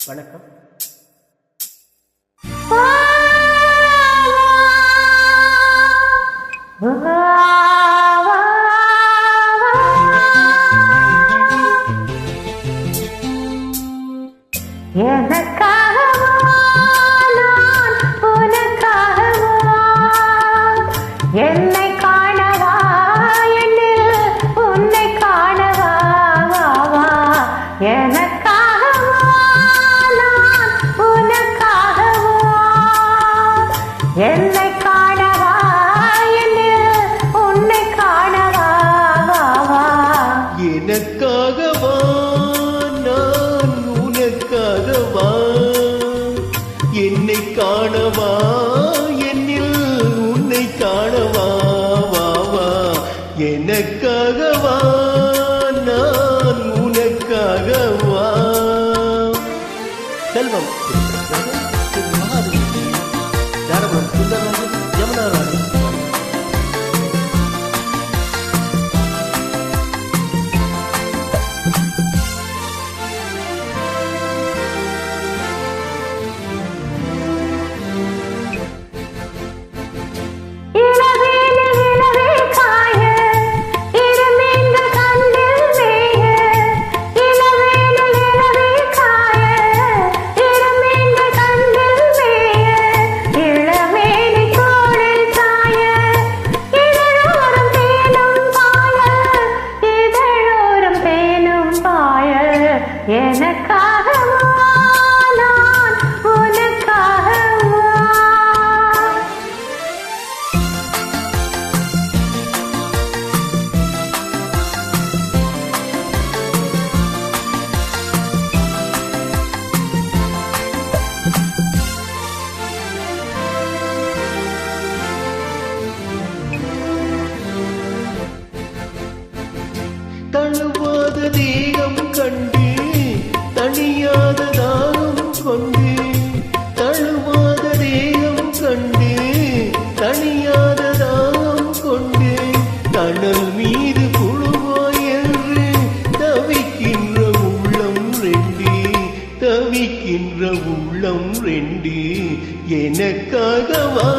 வணக்கம். எனக்காகவா நான் உனக்காகவா என்னை காணவா என்னில் உன்னை காணவா எனக்காகவா நான் உனக்காகவா என்னை காணவா என்னில் உன்னை காணவா எனக்காகவா நான் உனக்காகவா என்னை காணவா என்னில் உன்னை காணவா வா எனக்காகவா நான் உனக்காகவா. செல்வம் தாராபுரம் சுந்தரராஜன் யமுனாராணி. எனக்காகவா நான் உனக்காகவா தழுவாத தேகம் கண்டு தனியாத தாகம் கொண்டு தழுவாத தேகம் கண்டு தனியாத தாகம் கொண்டு தணல் மீது புழுவாய் என்று தவிக்கின்ற உள்ளம் ரெண்டு தவிக்கின்ற உள்ளம் ரெண்டு எனக்காகவா